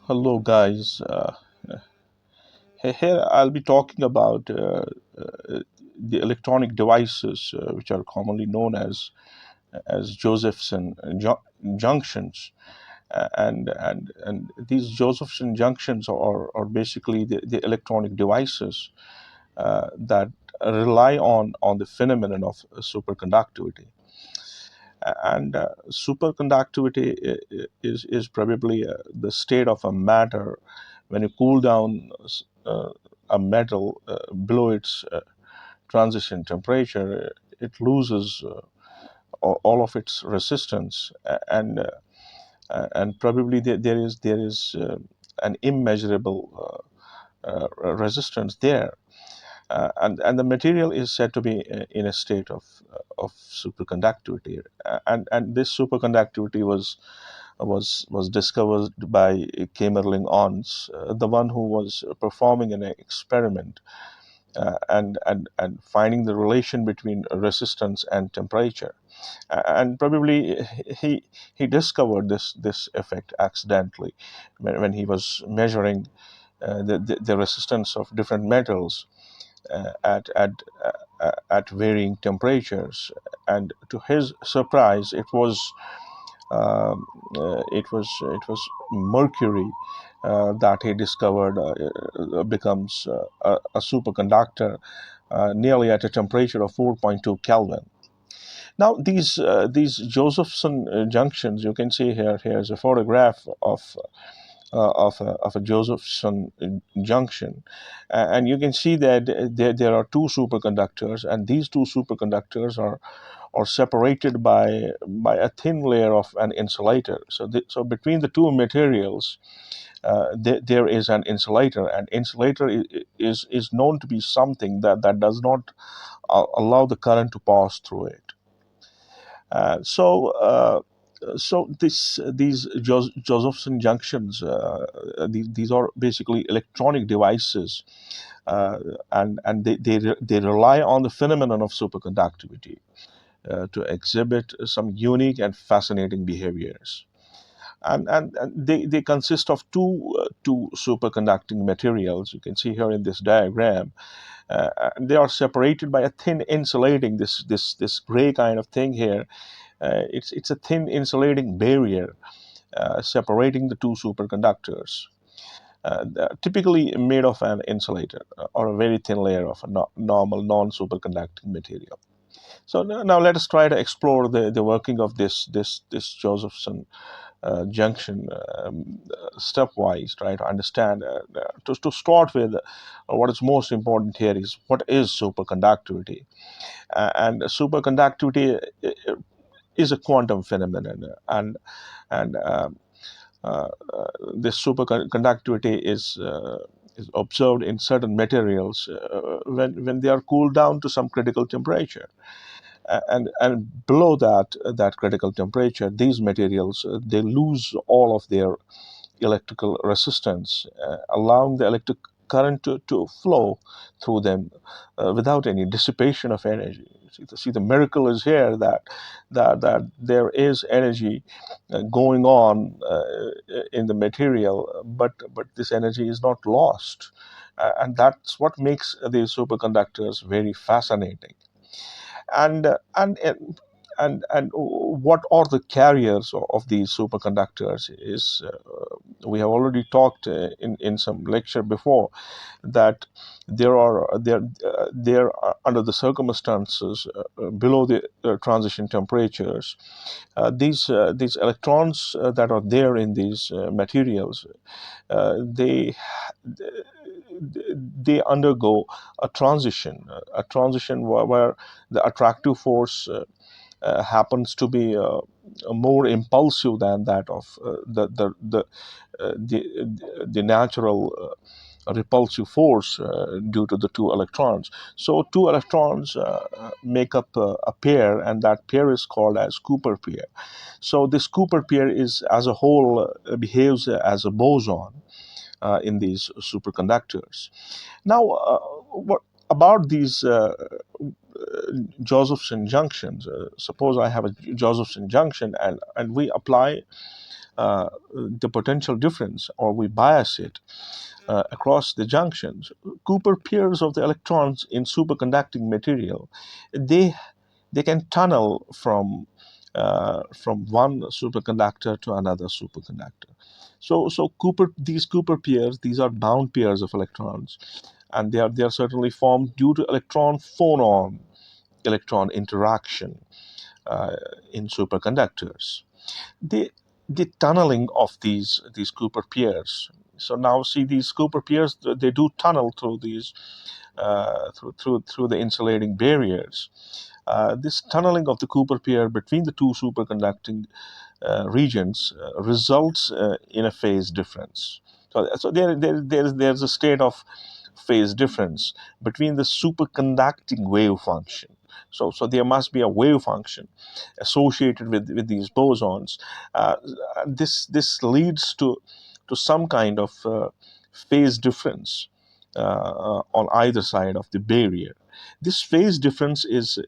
Hello, guys. Here I'll be talking about the electronic devices, which are commonly known as Josephson junctions. And these Josephson junctions are basically the electronic devices that rely on the phenomenon of superconductivity. And superconductivity is probably the state of a matter when you cool down uh, a metal below its transition temperature. It loses all of its resistance, and probably there is an immeasurable resistance there. And the material is said to be in a state of superconductivity. And this superconductivity was discovered by Kamerlingh Onnes, the one who was performing an experiment and finding the relation between resistance and temperature. And probably he discovered this effect accidentally when he was measuring the resistance of different metals at varying temperatures. And to his surprise, it was mercury that he discovered becomes a superconductor nearly at a temperature of 4.2 Kelvin. Now, these Josephson junctions, you can see here. Here's a photograph of a Josephson junction, and you can see that there are two superconductors, and these two superconductors are separated by a thin layer of an insulator. So between the two materials, there is an insulator, and insulator is known to be something that does not allow the current to pass through it. Uh, so. Uh, these Josephson junctions, these are basically electronic devices, uh, and they rely on the phenomenon of superconductivity to exhibit some unique and fascinating behaviors. And they consist of two superconducting materials. You can see here in this diagram, and they are separated by a thin insulating, this gray kind of thing here. It's a thin insulating barrier separating the two superconductors, typically made of an insulator or a very thin layer of a normal non-superconducting material. So now let us try to explore the working of this Josephson junction stepwise. Try to understand. To start with, what is most important here is what is superconductivity. And superconductivity is a quantum phenomenon, and this superconductivity is observed in certain materials when they are cooled down to some critical temperature. And below that critical temperature, these materials they lose all of their electrical resistance, allowing the electric current to flow through them without any dissipation of energy. See, the miracle is here that there is energy going on in the material, but this energy is not lost, and that's what makes these superconductors very fascinating. And what are the carriers of these superconductors is we have already talked in some lecture before that there are under the circumstances below the transition temperatures, these electrons that are there in these materials, they undergo a transition where the attractive force happens to be more impulsive than that of the natural repulsive force due to the two electrons. So two electrons make up a pair, and that pair is called as Cooper pair. So this Cooper pair is as a whole behaves as a boson in these superconductors. Now, what about these Josephson junctions? Suppose I have a Josephson junction, and we apply the potential difference, or we bias it across the junctions. Cooper pairs of the electrons in superconducting material, they they can tunnel from one superconductor to another superconductor. So these Cooper pairs, these are bound pairs of electrons, and they are certainly formed due to electron phonon electron interaction uh, in superconductors. The the tunneling of these Cooper pairs. So now see these Cooper pairs, they do tunnel through these through the insulating barriers. This tunneling of the Cooper pair between the two superconducting regions results in a phase difference. So there's a state of phase difference between the superconducting wave function. So there must be a wave function associated with these bosons. Uh, this leads to some kind of phase difference on either side of the barrier. This phase difference is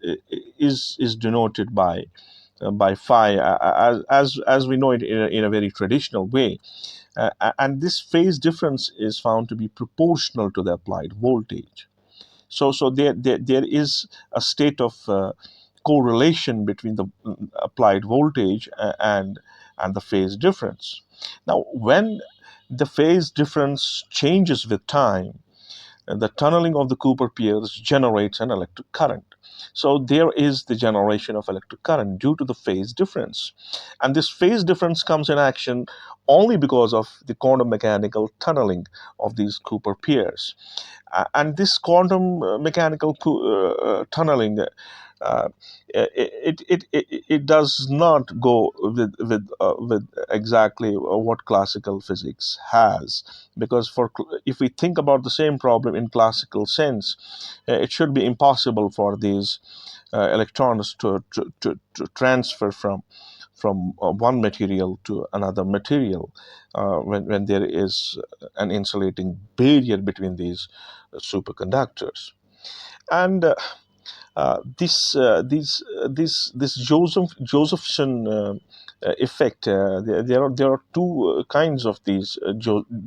denoted by phi, as we know it in a very traditional way. And this phase difference is found to be proportional to the applied voltage. So there is a state of correlation between the applied voltage and the phase difference. Now, when the phase difference changes with time, the tunneling of the Cooper pairs generates an electric current. So there is the generation of electric current due to the phase difference. And this phase difference comes in action only because of the quantum mechanical tunneling of these Cooper pairs. And this quantum mechanical tunneling, uh, it does not go with exactly what classical physics has, because if we think about the same problem in classical sense, it should be impossible for these electrons to transfer from one material to another material when there is an insulating barrier between these superconductors. And this Josephson effect. There are two kinds of these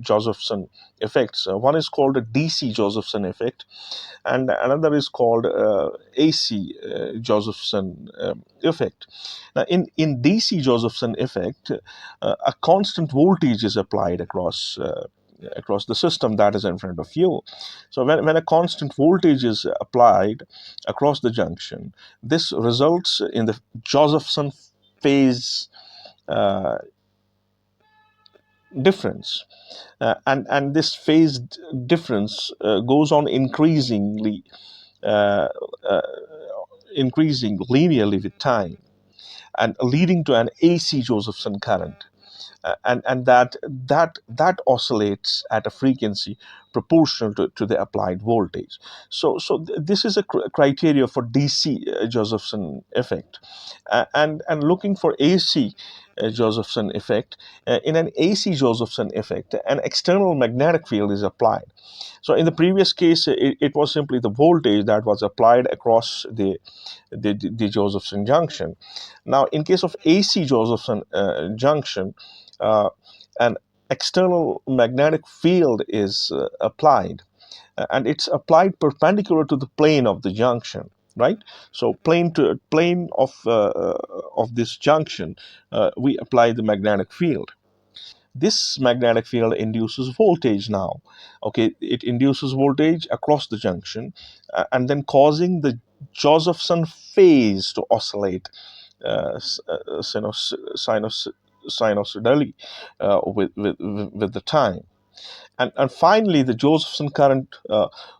Josephson effects. One is called a DC Josephson effect, and another is called AC Josephson effect. Now, in DC Josephson effect, a constant voltage is applied across the system that is in front of you. So when a constant voltage is applied across the junction, this results in the Josephson phase uh, difference. And this phase difference goes on uh, uh, increasing linearly with time, and leading to an AC Josephson current. And that oscillates at a frequency proportional to the applied voltage. So this is a criteria for DC Josephson effect. And looking for AC Josephson effect, in an AC Josephson effect, an external magnetic field is applied. So in the previous case, it was simply the voltage that was applied across the Josephson junction. Now, in case of AC Josephson junction, uh, an external magnetic field is applied, and it's applied perpendicular to the plane of the junction. Right, so plane of this junction, we apply the magnetic field. This magnetic field induces voltage now. Okay, it induces voltage across the junction, and then causing the Josephson phase to oscillate sinusoidally with the time. And finally, the Josephson current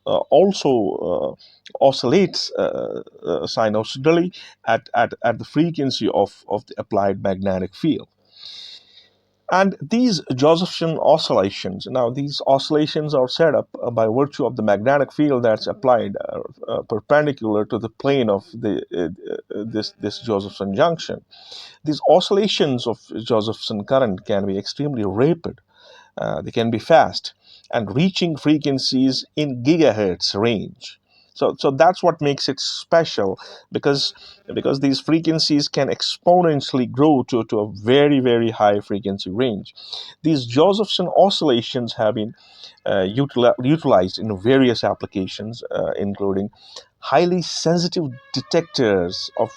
also oscillates sinusoidally at the frequency of the applied magnetic field. And these Josephson oscillations, now these oscillations are set up by virtue of the magnetic field that's applied perpendicular to the plane of this Josephson junction. These oscillations of Josephson current can be extremely rapid. They can be fast and reaching frequencies in gigahertz range. So that's what makes it special, because these frequencies can exponentially grow to a very, very high frequency range. These Josephson oscillations have been utilized in various applications, including highly sensitive detectors of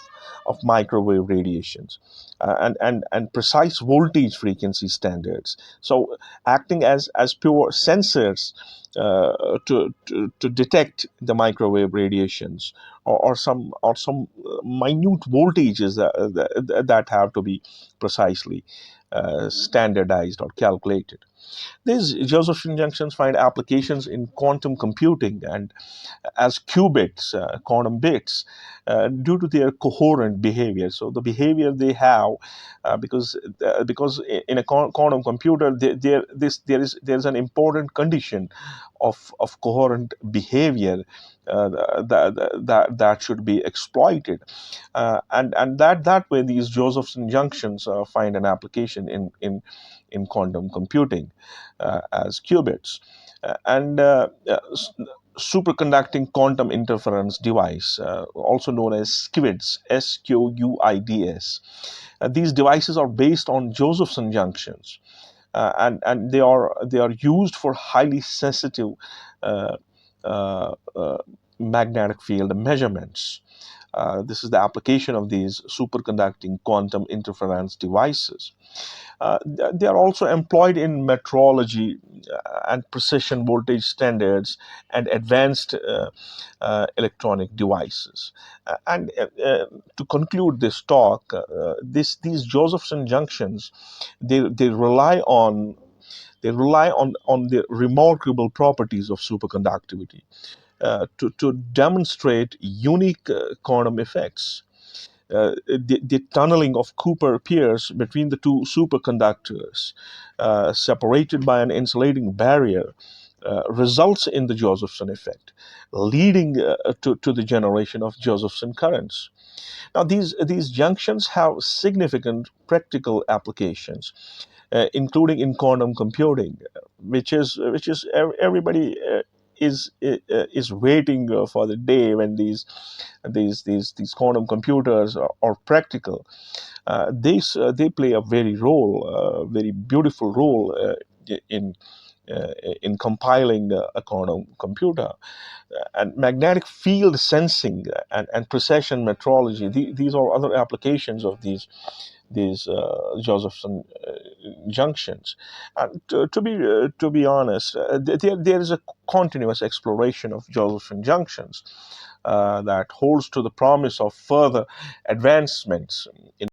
microwave radiations, and precise voltage frequency standards. So acting as pure sensors to detect the microwave radiations, or some minute voltages that have to be precisely standardized or calculated. These Josephson junctions find applications in quantum computing and as qubits, quantum bits, due to their coherent behavior. So the behavior they have, because in a quantum computer, there is an important condition of coherent behavior that should be exploited, and that way these Josephson junctions find an application in quantum computing as qubits. And superconducting quantum interference device, also known as SQUIDs, SQUIDs. These devices are based on Josephson junctions, and they are used for highly sensitive uh, uh, uh, magnetic field measurements. This is the application of these superconducting quantum interference devices. They are also employed in metrology and precision voltage standards and advanced electronic devices. And to conclude this talk, these Josephson junctions, they rely on the remarkable properties of superconductivity to demonstrate unique quantum effects. The tunneling of Cooper pairs between the two superconductors, separated by an insulating barrier, results in the Josephson effect, leading to the generation of Josephson currents. Now, these junctions have significant practical applications, including in quantum computing, which is everybody is waiting for the day when these quantum computers are practical. They play a very beautiful role in in compiling a quantum computer. And magnetic field sensing and precision metrology, these are other applications of these Josephson junctions. And to be honest, there is a continuous exploration of Josephson junctions that holds to the promise of further advancements in